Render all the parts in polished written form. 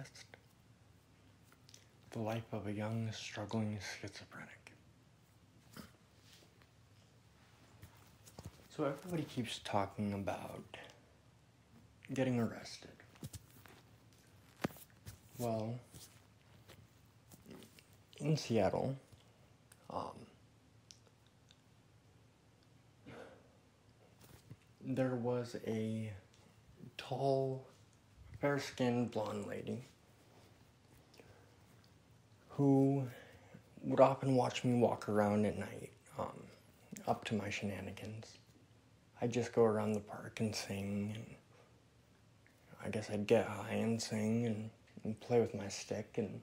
Podcast. The life of a young, struggling schizophrenic. So everybody keeps talking about getting arrested. Well, in Seattle, there was a tall, fair-skinned blonde lady who would often watch me walk around at night, up to my shenanigans. I'd just go around the park and sing, and I guess I'd get high and sing and play with my stick and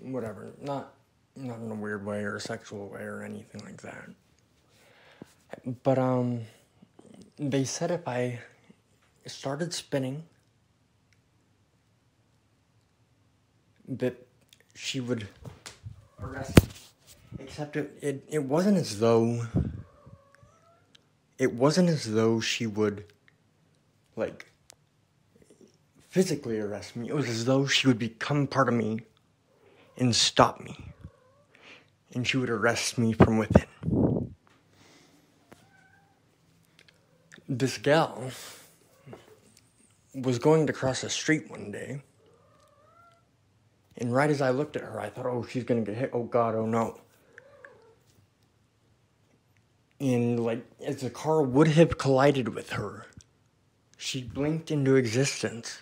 whatever. Not in a weird way or a sexual way or anything like that. But, they said if I started spinning, that she would arrest me. Except it wasn't as though she would, like, physically arrest me. It was as though she would become part of me and stop me. And she would arrest me from within. This gal was going to cross the street one day, and right as I looked at her, I thought, oh, she's gonna get hit, oh God, oh no. And like, as the car would have collided with her, she blinked into existence,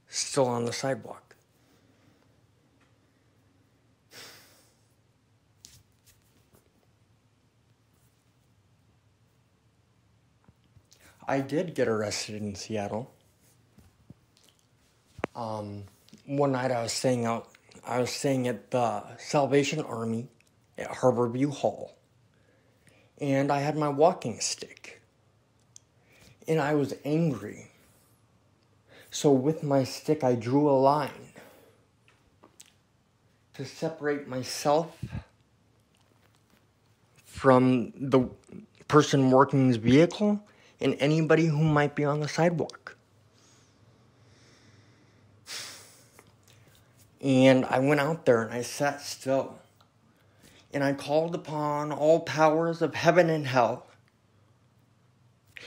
still on the sidewalk. I did get arrested in Seattle. One night I was staying at the Salvation Army at Harborview Hall. And I had my walking stick. And I was angry. So with my stick I drew a line to separate myself from the person working his vehicle and anybody who might be on the sidewalk. And I went out there and I sat still. And I called upon all powers of heaven and hell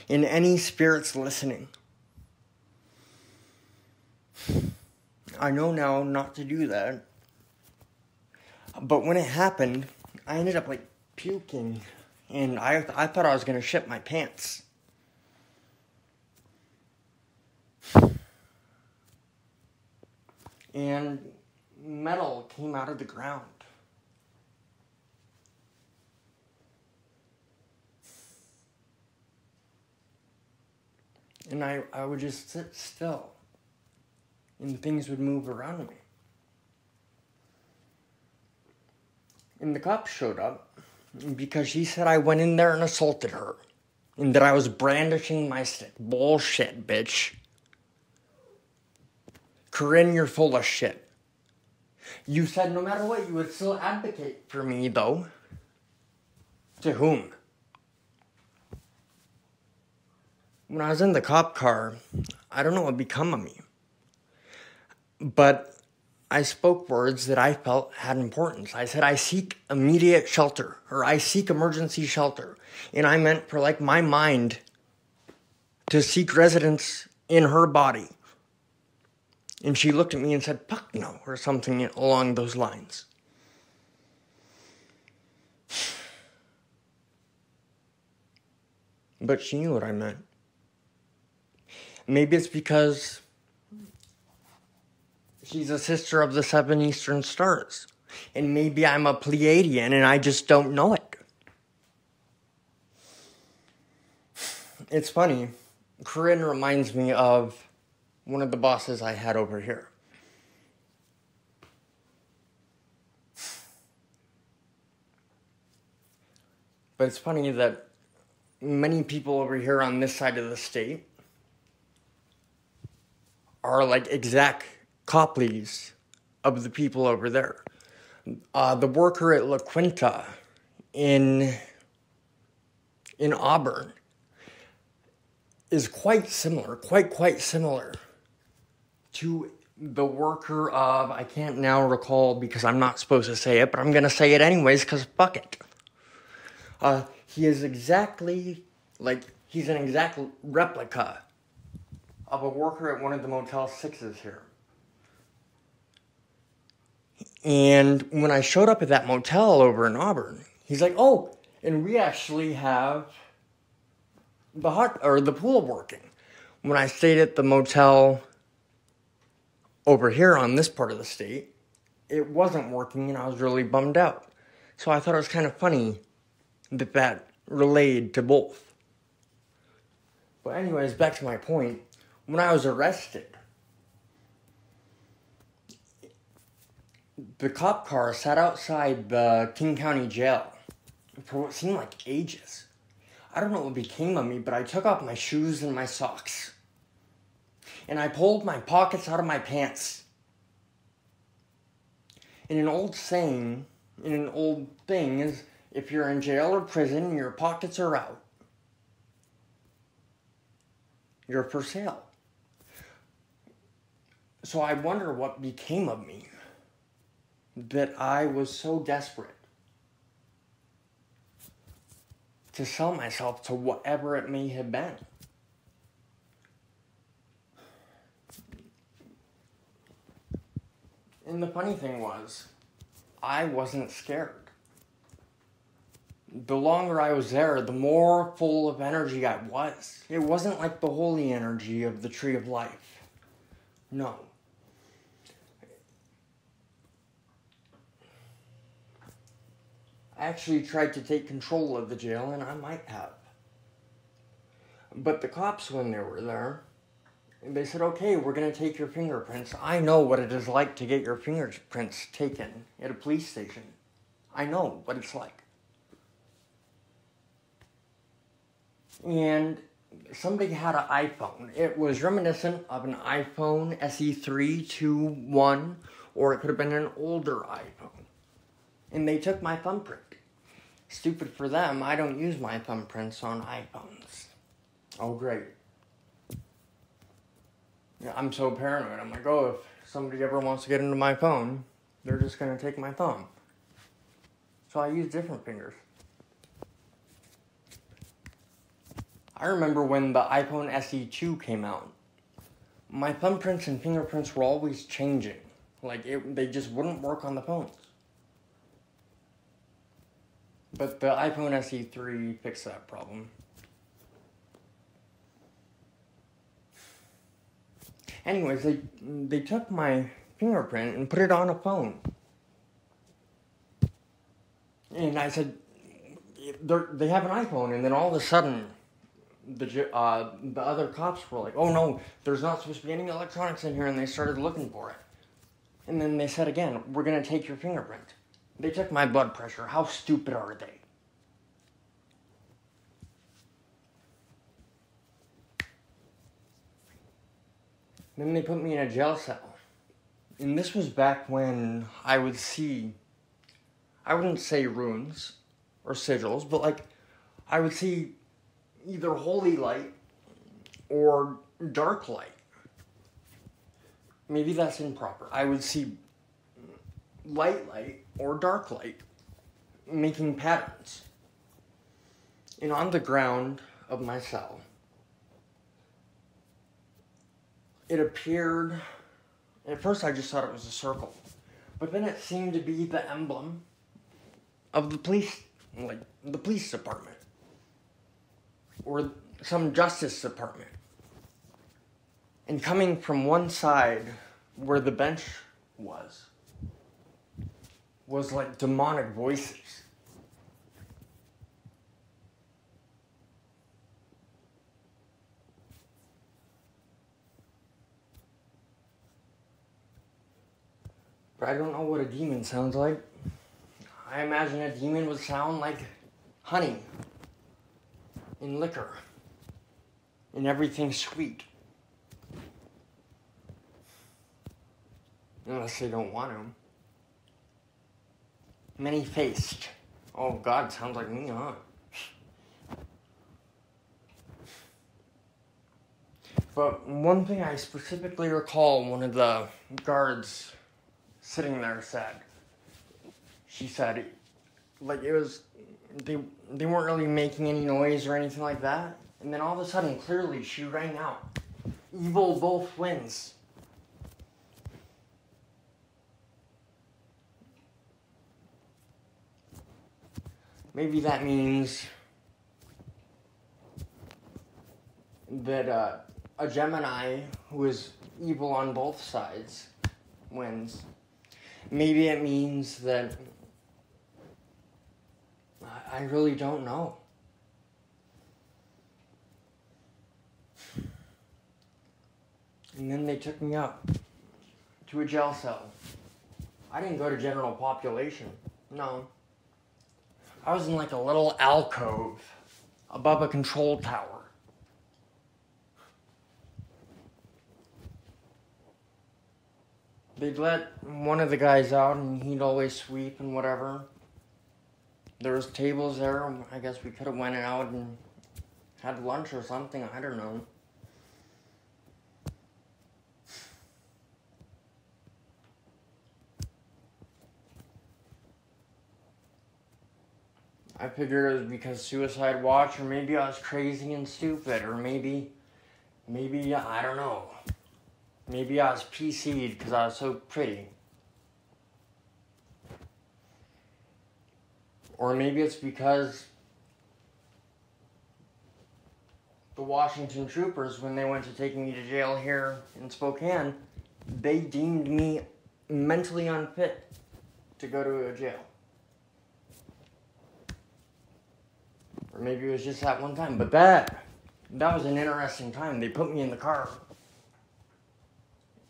and any spirits listening. I know now not to do that. But when it happened, I ended up like puking. And I thought I was going to shit my pants. And metal came out of the ground. And I would just sit still. And things would move around me. And the cops showed up because she said I went in there and assaulted her. And that I was brandishing my stick. Bullshit, bitch. Corinne, you're full of shit. You said no matter what, you would still advocate for me, though. To whom? When I was in the cop car, I don't know what become of me. But I spoke words that I felt had importance. I said, I seek immediate shelter, or I seek emergency shelter. And I meant for, like, my mind to seek residence in her body. And she looked at me and said, fuck no, or something along those lines. But she knew what I meant. Maybe it's because she's a sister of the 7 Eastern Stars. And maybe I'm a Pleiadian and I just don't know it. It's funny. Corinne reminds me of one of the bosses I had over here. But it's funny that many people over here on this side of the state are like exact copies of the people over there. The worker at La Quinta in Auburn is quite similar to the worker of, I can't now recall because I'm not supposed to say it, but I'm going to say it anyways because fuck it. He is exactly, he's an exact replica of a worker at one of the Motel 6s here. And when I showed up at that motel over in Auburn, he's like, oh, and we actually have the pool working. When I stayed at the motel over here on this part of the state, it wasn't working and I was really bummed out. So I thought it was kind of funny that relayed to both. But anyways, back to my point. When I was arrested, the cop car sat outside the King County Jail for what seemed like ages. I don't know what became of me, but I took off my shoes and my socks. And I pulled my pockets out of my pants. And an old thing is, if you're in jail or prison and your pockets are out, you're for sale. So I wonder what became of me, that I was so desperate to sell myself to whatever it may have been. And the funny thing was, I wasn't scared. The longer I was there, the more full of energy I was. It wasn't like the holy energy of the Tree of Life. No. I actually tried to take control of the jail, and I might have. But the cops, when they were there, they said, okay, we're going to take your fingerprints. I know what it is like to get your fingerprints taken at a police station. I know what it's like. And somebody had an iPhone. It was reminiscent of an iPhone SE3 2.1, or it could have been an older iPhone. And they took my thumbprint. Stupid for them, I don't use my thumbprints on iPhones. Oh, great. Yeah, I'm so paranoid. I'm like, oh, if somebody ever wants to get into my phone, they're just going to take my thumb. So I use different fingers. I remember when the iPhone SE2 came out, my thumbprints and fingerprints were always changing. They just wouldn't work on the phones. But the iPhone SE3 fixed that problem. Anyways, they took my fingerprint and put it on a phone. And I said, they have an iPhone, and then all of a sudden, the other cops were like, oh no, there's not supposed to be any electronics in here, and they started looking for it. And then they said again, we're going to take your fingerprint. They took my blood pressure. How stupid are they? Then they put me in a jail cell. And this was back when I would see, I wouldn't say runes or sigils, but I would see either holy light or dark light. Maybe that's improper. I would see light or dark light making patterns. And on the ground of my cell, it appeared, at first I just thought it was a circle, but then it seemed to be the emblem of the police department, or some justice department. And coming from one side, where the bench was like demonic voices. But I don't know what a demon sounds like. I imagine a demon would sound like honey and liquor and everything sweet. Unless they don't want to. Many-faced. Oh, God, sounds like me, huh? But one thing I specifically recall, one of the guards sitting there said, she said, like it was, they weren't really making any noise or anything like that. And then all of a sudden, clearly, she rang out, "Evil both wins." Maybe that means that a Gemini who is evil on both sides wins. Maybe it means that I really don't know. And then they took me up to a jail cell. I didn't go to general population. No. I was in like a little alcove above a control tower. They'd let one of the guys out and he'd always sweep and whatever. There was tables there. I guess we could have went out and had lunch or something. I don't know. I figured it was because suicide watch, or maybe I was crazy and stupid, or maybe, I don't know. Maybe I was PC'd because I was so pretty. Or maybe it's because the Washington troopers, when they went to take me to jail here in Spokane, they deemed me mentally unfit to go to a jail. Or maybe it was just that one time. But that was an interesting time. They put me in the car.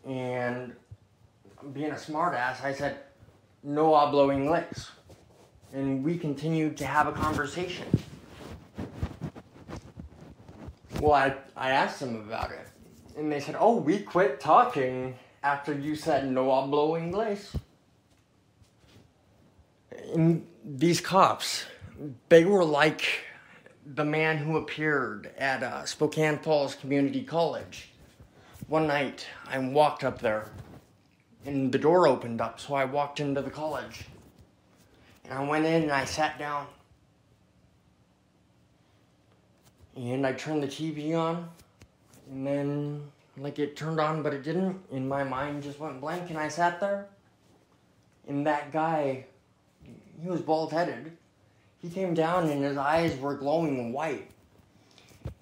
And being a smartass, I said, "No hablo inglés." And we continued to have a conversation. Well, I asked them about it. And they said, "Oh, we quit talking after you said no hablo inglés." And these cops, they were like the man who appeared at Spokane Falls Community College. One night, I walked up there, and the door opened up, so I walked into the college. And I went in and I sat down. And I turned the TV on, and then, like, it turned on, but it didn't. And my mind just went blank, and I sat there. And that guy, he was bald-headed. He came down, and his eyes were glowing white.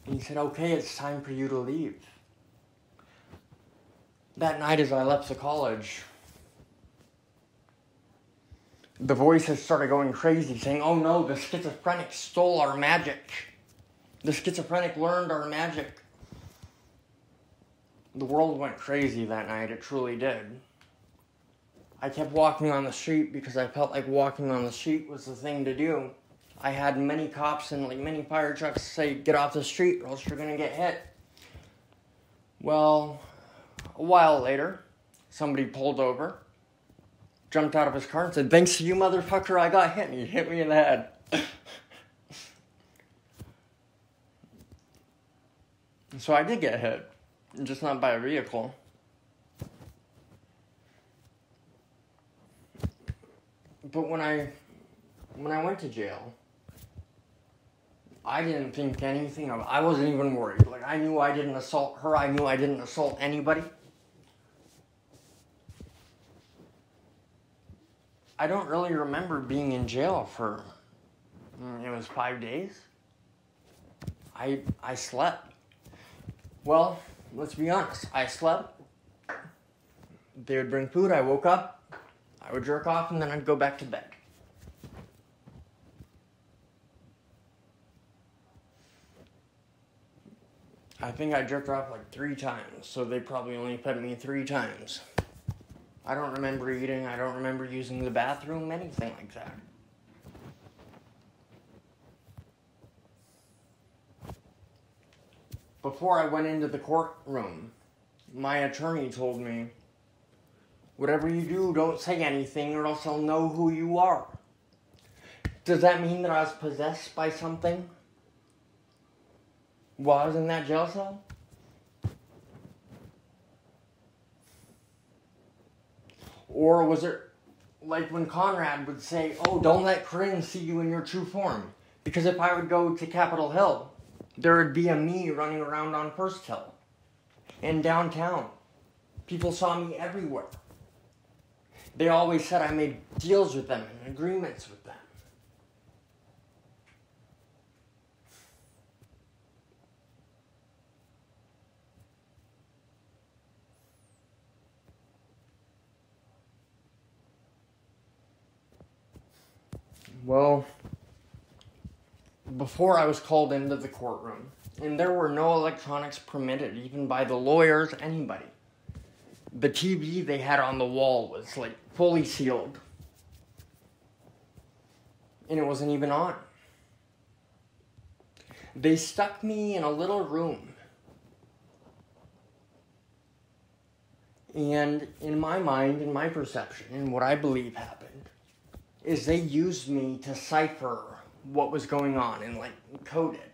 And he said, "Okay, it's time for you to leave." That night as I left the college, the voices started going crazy, saying, "Oh no, the schizophrenic stole our magic. The schizophrenic learned our magic." The world went crazy that night, it truly did. I kept walking on the street because I felt like walking on the street was the thing to do. I had many cops and many fire trucks say, "Get off the street or else you're going to get hit." Well, a while later, somebody pulled over, jumped out of his car and said, "Thanks to you, motherfucker, I got hit." And he hit me in the head. So I did get hit, just not by a vehicle. But when I went to jail, I didn't think anything of it. I wasn't even worried. Like, I knew I didn't assault her. I knew I didn't assault anybody. I don't really remember being in jail for, it was 5 days. I slept. Well, let's be honest. I slept. They would bring food. I woke up. I would jerk off, and then I'd go back to bed. I think I jerked off like 3 times, so they probably only fed me 3 times. I don't remember eating. I don't remember using the bathroom, anything like that. Before I went into the courtroom, my attorney told me, "Whatever you do, don't say anything or else I'll know who you are." Does that mean that I was possessed by something while I was in that jail cell? Or was it like when Conrad would say, oh, don't let Corinne see you in your true form? Because if I would go to Capitol Hill, there would be a me running around on First Hill and downtown. People saw me everywhere. They always said I made deals with them and agreements with them. Well, before I was called into the courtroom, and there were no electronics permitted, even by the lawyers, anybody. The TV they had on the wall was like fully sealed. And it wasn't even on. They stuck me in a little room. And in my mind, in my perception, and what I believe happened, is they used me to cipher what was going on and like code it.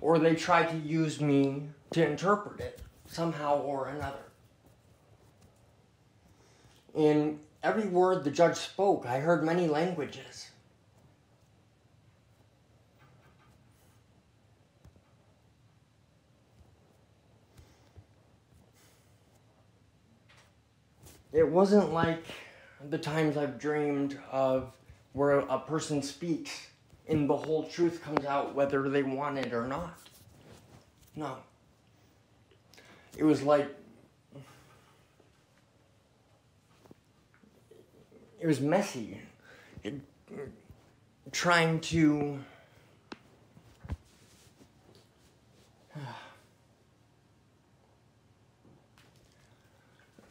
Or they tried to use me to interpret it somehow or another. In every word the judge spoke, I heard many languages. It wasn't like the times I've dreamed of where a person speaks and the whole truth comes out whether they want it or not. No. It was like, it was messy. Trying to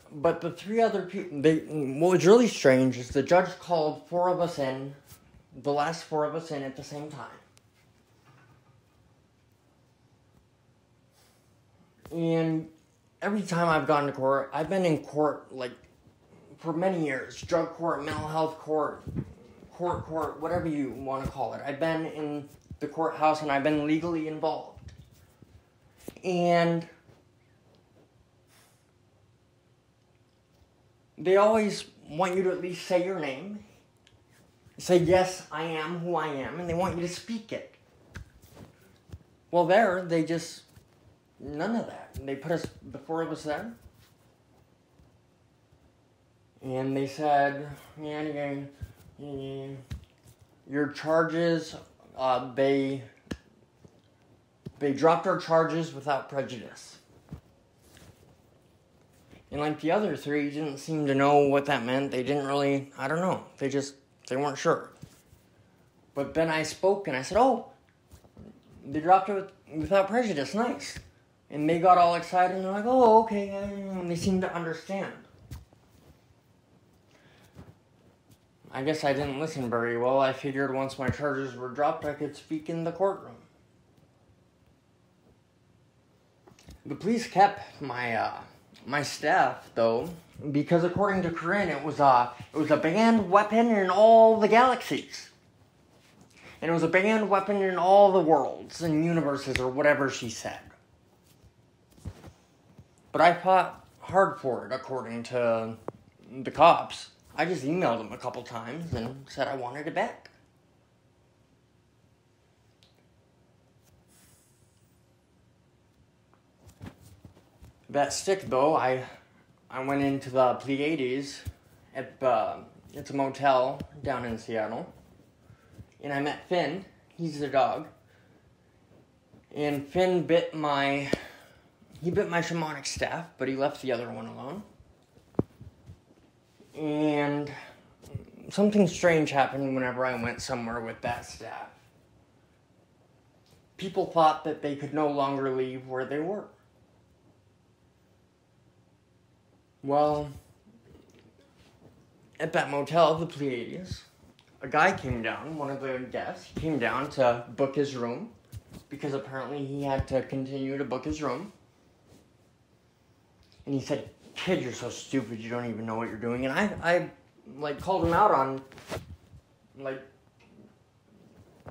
but the three other people, what was really strange is the judge called four of us in, the last four of us in at the same time. And every time I've gone to court, I've been in court like for many years. Drug court, mental health court, court, whatever you want to call it. I've been in the courthouse and I've been legally involved. And they always want you to at least say your name. Say, yes, I am who I am, and they want you to speak it. Well, they just, none of that. They put us, the four of us there, and they said, your charges, they dropped our charges without prejudice. And like the other three didn't seem to know what that meant. They didn't really, I don't know. They weren't sure. But then I spoke and I said, oh, they dropped it without prejudice. Nice. And they got all excited and they're like, oh, okay. And they seemed to understand. I guess I didn't listen very well. I figured once my charges were dropped, I could speak in the courtroom. The police kept my staff, though, because according to Corinne, it was a banned weapon in all the galaxies. And it was a banned weapon in all the worlds and universes, or whatever she said. But I fought hard for it, according to the cops. I just emailed them a couple times and said I wanted it back. That stick, though, I went into the Pleiades it's a motel down in Seattle, and I met Finn. He's the dog, and Finn bit my shamanic staff, but he left the other one alone. And something strange happened whenever I went somewhere with that staff. People thought that they could no longer leave where they were. Well, at that motel, the Pleiades, a guy came down, one of the guests, came down to book his room, because apparently he had to continue to book his room. And he said, kid, you're so stupid, you don't even know what you're doing. And I called him out on,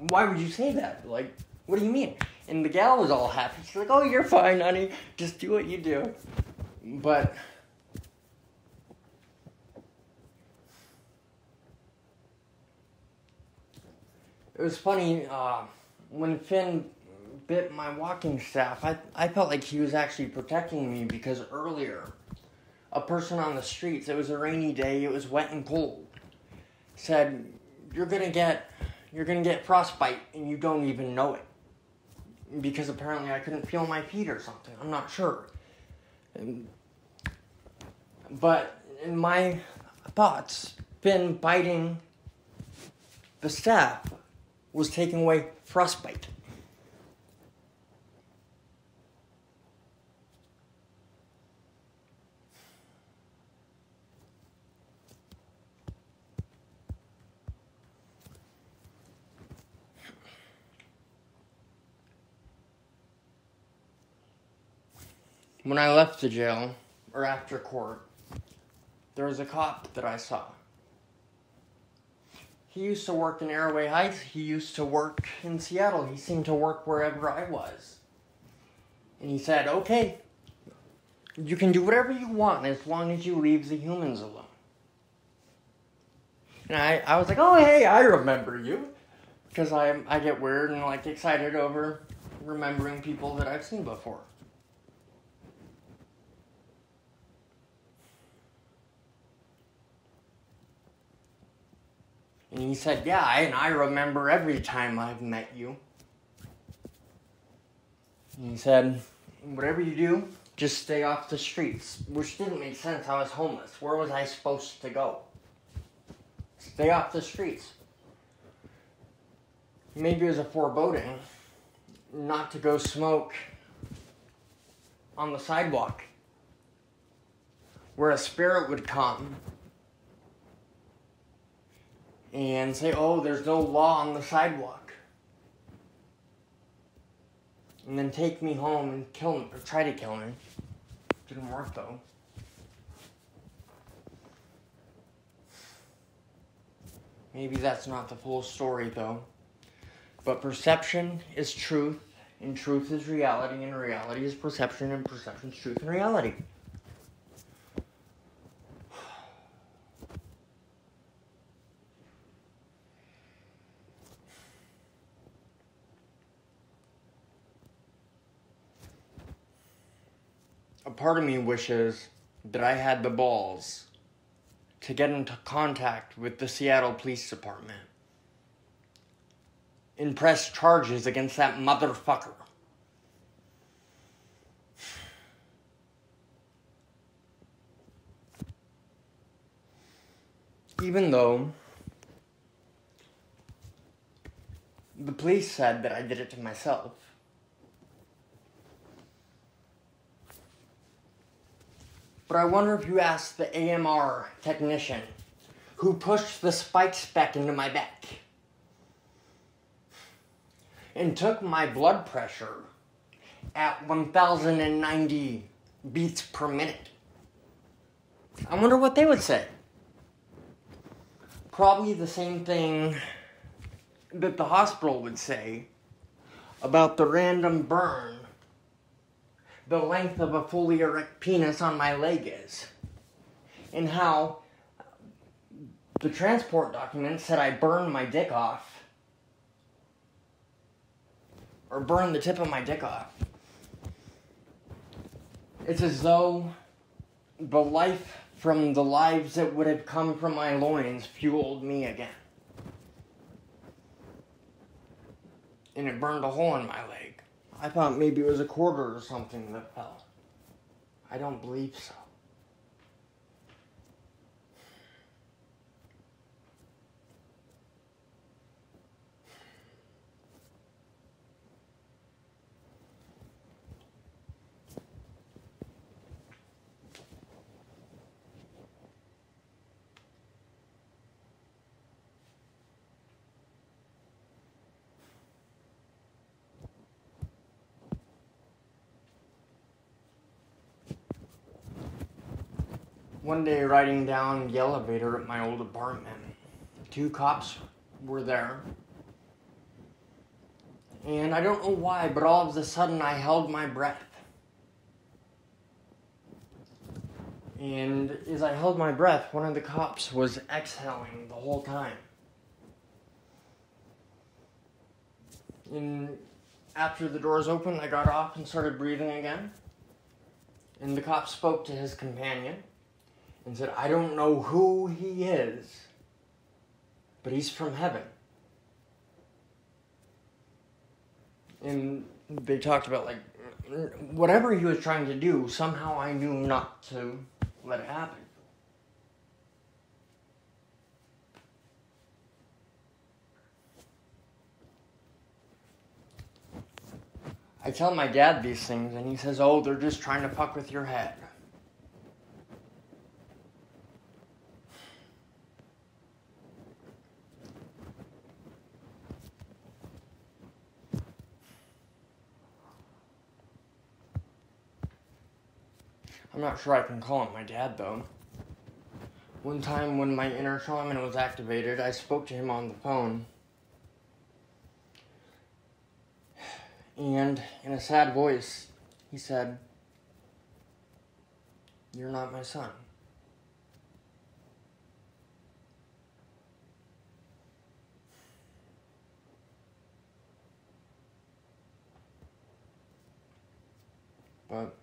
why would you say that? What do you mean? And the gal was all happy. She's like, oh, you're fine, honey. Just do what you do. But It was funny, when Finn bit my walking staff, I felt like he was actually protecting me because earlier, a person on the streets, it was a rainy day, it was wet and cold, said, you're gonna get frostbite and you don't even know it. Because apparently I couldn't feel my feet or something, I'm not sure. But in my thoughts, Finn biting the staff was taking away frostbite. When I left the jail, or after court, there was a cop that I saw. He used to work in Airway Heights. He used to work in Seattle. He seemed to work wherever I was. And he said, okay, you can do whatever you want as long as you leave the humans alone. And I was like, oh, hey, I remember you. Because I get weird and like excited over remembering people that I've seen before. And he said, yeah, and I remember every time I've met you. And he said, whatever you do, just stay off the streets. Which didn't make sense. I was homeless. Where was I supposed to go? Stay off the streets. Maybe it was a foreboding not to go smoke on the sidewalk, where a spirit would come and say, oh, there's no law on the sidewalk. And then take me home and kill me, or try to kill me. Didn't work though. Maybe that's not the full story though. But perception is truth, and truth is reality, and reality is perception, and perception is truth and reality. A part of me wishes that I had the balls to get into contact with the Seattle Police Department and press charges against that motherfucker. Even though the police said that I did it to myself. But I wonder if you asked the AMR technician who pushed the spikes back into my back and took my blood pressure at 1,090 beats per minute. I wonder what they would say. Probably the same thing that the hospital would say about the random burn the length of a fully erect penis on my leg is. And how the transport document said I burned my dick off. Or burned the tip of my dick off. It's as though the life from the lives that would have come from my loins fueled me again. And it burned a hole in my leg. I thought maybe it was a quarter or something that fell. I don't believe so. One day, riding down the elevator at my old apartment, 2 cops were there. And I don't know why, but all of a sudden I held my breath. And as I held my breath, one of the cops was exhaling the whole time. And after the doors opened, I got off and started breathing again. And the cop spoke to his companion and said, I don't know who he is, but he's from heaven. And they talked about, like, whatever he was trying to do, somehow I knew not to let it happen. I tell my dad these things, and he says, oh, they're just trying to fuck with your head. I'm not sure I can call him my dad, though. One time when my inner shaman was activated, I spoke to him on the phone. And in a sad voice, he said, you're not my son. But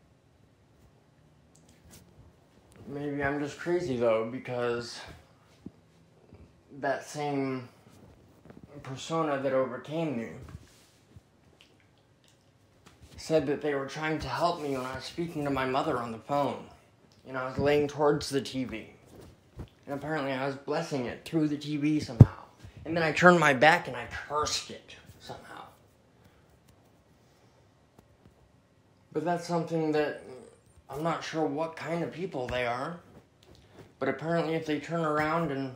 maybe I'm just crazy, though, because that same persona that overcame me said that they were trying to help me when I was speaking to my mother on the phone. And I was laying towards the TV. And apparently I was blessing it through the TV somehow. And then I turned my back and I cursed it somehow. But that's something that I'm not sure what kind of people they are. But apparently if they turn around and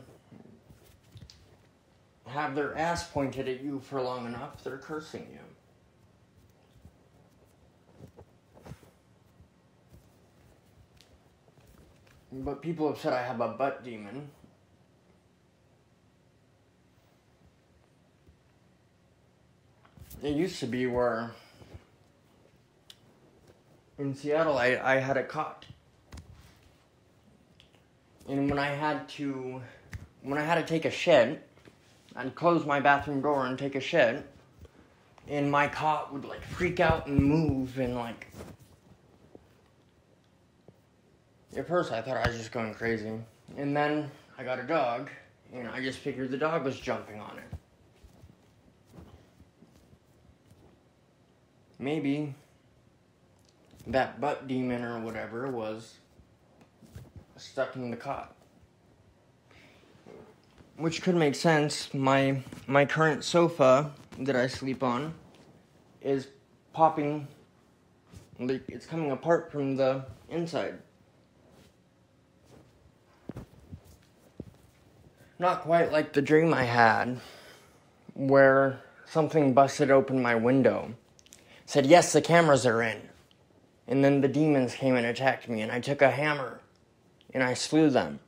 have their ass pointed at you for long enough, they're cursing you. But people have said I have a butt demon. It used to be where in Seattle I had a cot. And when I had to take a shit, I'd close my bathroom door and take a shit, and my cot would like freak out and move and like. At first I thought I was just going crazy. And then I got a dog, and I just figured the dog was jumping on it. Maybe that butt demon or whatever was stuck in the cot. Which could make sense. My current sofa that I sleep on is popping, like it's coming apart from the inside. Not quite like the dream I had, where something busted open my window. Said, yes, the cameras are in. And then the demons came and attacked me, and I took a hammer, and I slew them.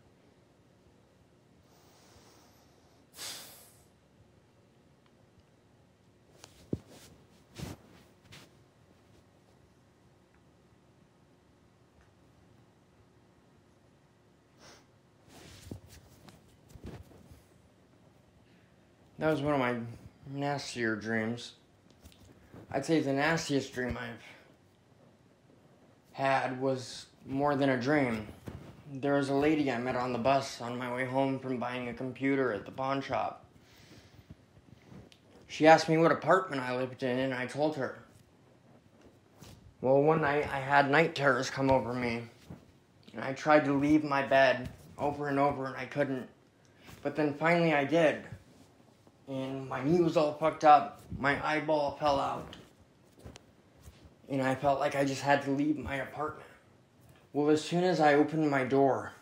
That was one of my nastier dreams. I'd say the nastiest dream I've had was more than a dream. There was a lady I met on the bus on my way home from buying a computer at the pawn shop. She asked me what apartment I lived in, and I told her. Well, one night I had night terrors come over me, and I tried to leave my bed over and over, and I couldn't. But then finally I did. And my knee was all fucked up, my eyeball fell out, and I felt like I just had to leave my apartment. Well, as soon as I opened my door,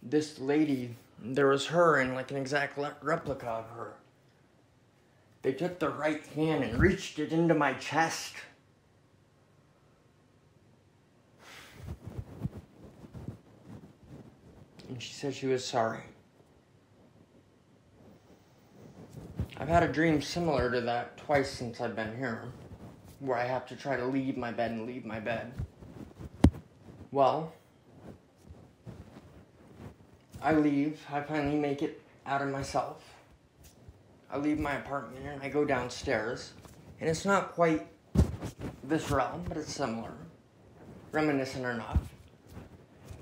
this lady, there was her and like an exact replica of her. They took their right hand and reached it into my chest. And she said she was sorry. I've had a dream similar to that twice since I've been here, where I have to try to leave my bed and leave my bed. Well, I leave, I finally make it out of myself. I leave my apartment and I go downstairs. And it's not quite this realm, but it's similar. Reminiscent enough.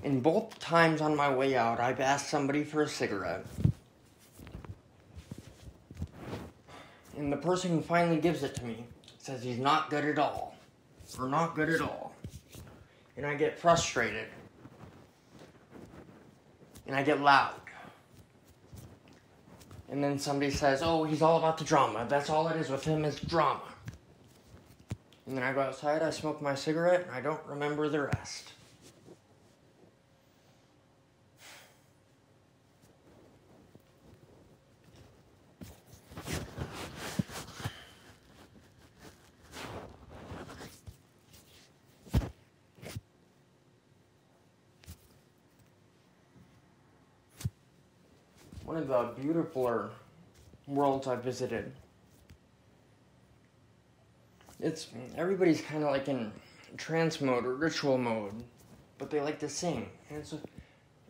And both times on my way out, I've asked somebody for a cigarette. And the person who finally gives it to me says he's not good at all. Or not good at all. And I get frustrated. And I get loud. And then somebody says, oh, he's all about the drama. That's all it is with him is drama. And then I go outside, I smoke my cigarette, and I don't remember the rest. One of the beautifuler worlds I've visited. Everybody's kind of like in trance mode or ritual mode, but they like to sing. And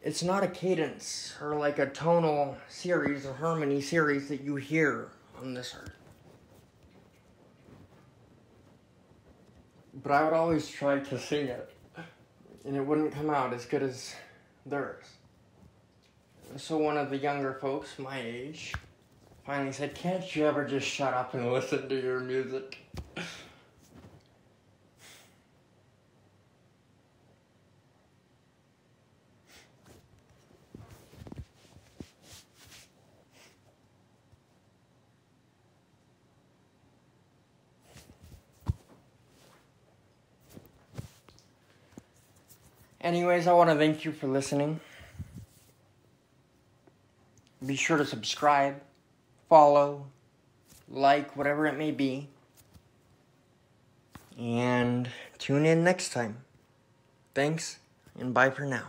it's not a cadence or like a tonal series or harmony series that you hear on this earth. But I would always try to sing it, and it wouldn't come out as good as theirs. So one of the younger folks, my age, finally said, can't you ever just shut up and listen to your music? Anyways, I want to thank you for listening. Be sure to subscribe, follow, like, whatever it may be. And tune in next time. Thanks, and bye for now.